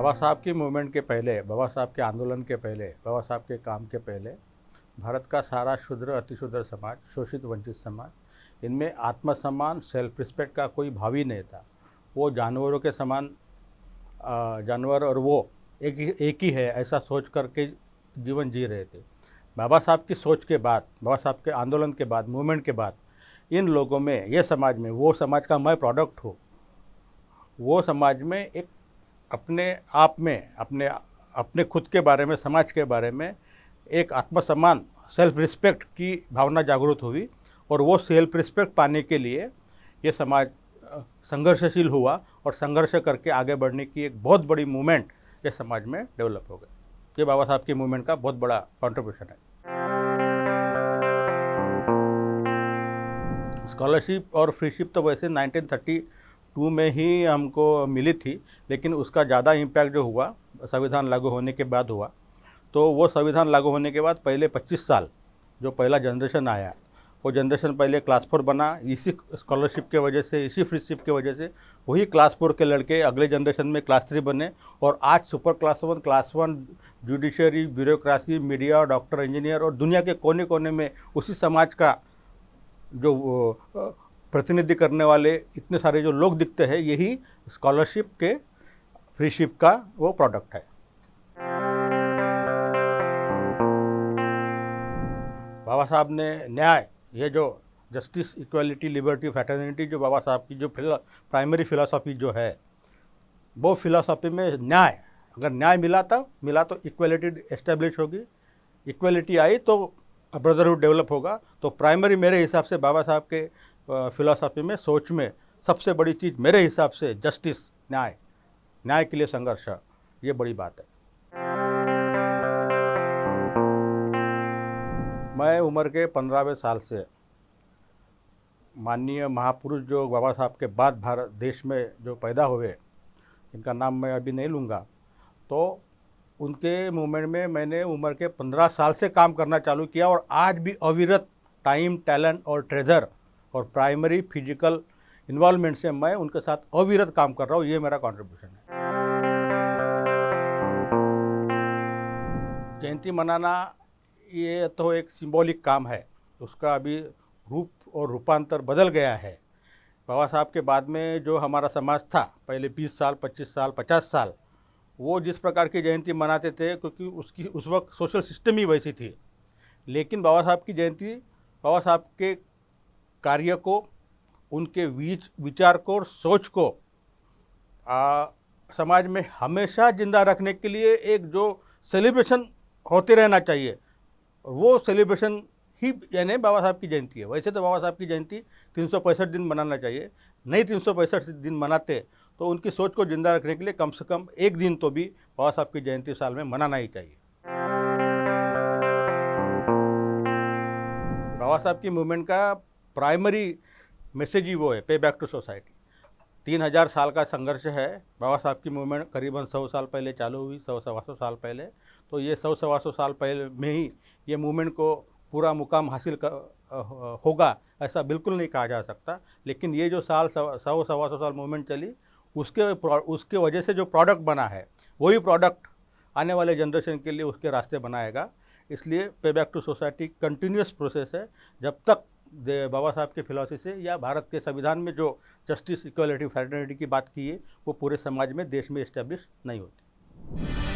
बाबा साहब की मूवमेंट के पहले, बाबा साहब के आंदोलन के पहले, बाबा साहब के काम के पहले भारत का सारा शूद्र अतिशूद्र समाज, शोषित वंचित समाज, इनमें आत्मसम्मान, सेल्फ रिस्पेक्ट का कोई भाव ही नहीं था। वो जानवरों के समान, जानवर और वो एक ही है ऐसा सोच करके जीवन जी रहे थे। बाबा साहब की सोच के बाद, बाबा साहब के आंदोलन के बाद, मूवमेंट के बाद इन लोगों में, ये समाज में, वो समाज का मैं प्रोडक्ट हूँ, वो समाज में एक अपने आप में, अपने खुद के बारे में, समाज के बारे में एक आत्मसम्मान, सेल्फ रिस्पेक्ट की भावना जागृत हुई। और वो सेल्फ रिस्पेक्ट पाने के लिए ये समाज संघर्षशील हुआ और संघर्ष करके आगे बढ़ने की एक बहुत बड़ी मूवमेंट ये समाज में डेवलप हो गई। ये बाबा साहब की मूवमेंट का बहुत बड़ा कंट्रीब्यूशन है। स्कॉलरशिप और फ्रीशिप तो वैसे 1932 में ही हमको मिली थी, लेकिन उसका ज़्यादा इम्पैक्ट जो हुआ संविधान लागू होने के बाद हुआ। तो वो संविधान लागू होने के बाद पहले 25 साल जो पहला जनरेशन आया, वो जनरेशन पहले क्लास 4 बना। इसी स्कॉलरशिप के वजह से, इसी फ्रीशिप के वजह से वही क्लास 4 के लड़के अगले जनरेशन में क्लास 3 बने। और आज super class 1 judiciary, bureaucracy, media, doctor, engineer और दुनिया के कोने कोने में उसी समाज का जो प्रतिनिधि करने वाले इतने सारे जो लोग दिखते हैं, यही स्कॉलरशिप के, फ्रीशिप का वो प्रोडक्ट है। बाबा साहब ने न्याय, ये जो जस्टिस, इक्वालिटी, लिबर्टी, फ्रैटर्निटी, जो बाबा साहब की जो प्राइमरी फिलॉसफी जो है, वो फिलॉसफी में न्याय, अगर न्याय मिला तो इक्वालिटी एस्टेब्लिश होगी, इक्वालिटी आई तो ब्रदरहुड डेवलप होगा। तो प्राइमरी मेरे हिसाब से बाबा साहब के फिलॉसफी में, सोच में सबसे बड़ी चीज़ मेरे हिसाब से जस्टिस, न्याय के लिए संघर्ष, ये बड़ी बात है। मैं उम्र के 15वें साल से माननीय महापुरुष जो बाबा साहब के बाद भारत देश में जो पैदा हुए, इनका नाम मैं अभी नहीं लूँगा, तो उनके मूवमेंट में मैंने उम्र के 15 साल से काम करना चालू किया। और आज भी अविरत टाइम, टैलेंट और ट्रेजर और प्राइमरी फिजिकल इन्वॉल्वमेंट से मैं उनके साथ अविरत काम कर रहा हूँ। ये मेरा कंट्रीब्यूशन है। जयंती मनाना ये तो एक सिंबॉलिक काम है, उसका अभी रूप और रूपांतर बदल गया है। बाबा साहब के बाद में जो हमारा समाज था, पहले 20 साल, 25 साल, 50 साल, वो जिस प्रकार की जयंती मनाते थे, क्योंकि उसकी उस वक्त सोशल सिस्टम ही वैसी थी। लेकिन बाबा साहब की जयंती बाबा साहब के कार्य को, उनके विचार को और सोच को समाज में हमेशा जिंदा रखने के लिए एक जो सेलिब्रेशन होते रहना चाहिए, वो सेलिब्रेशन ही यानी बाबा साहब की जयंती है। वैसे तो बाबा साहब की जयंती 365 दिन मनाना चाहिए, नहीं 365 दिन मनाते तो उनकी सोच को जिंदा रखने के लिए कम से कम एक दिन तो भी बाबा साहब की जयंती साल में मनाना ही चाहिए। बाबा साहब की मूवमेंट का प्राइमरी मैसेज ही वो है, पे बैक टू सोसाइटी। 3000 साल का संघर्ष है। बाबा साहब की मूवमेंट करीबन 100 साल पहले चालू हुई, 100-125 साल पहले। तो ये 100-125 साल पहले में ही ये मूवमेंट को पूरा मुकाम हासिल होगा ऐसा बिल्कुल नहीं कहा जा सकता। लेकिन ये जो 100-125 साल मूवमेंट चली, उसके वजह से जो प्रोडक्ट बना है, वही प्रोडक्ट आने वाले जनरेशन के लिए उसके रास्ते बनाएगा। इसलिए pay back to society continuous process है, जब तक बाबा साहब के फिलॉसफी से या भारत के संविधान में जो जस्टिस, इक्वालिटी, फ्रैटर्निटी की बात की है, वो पूरे समाज में, देश में इस्टेब्लिश नहीं होती।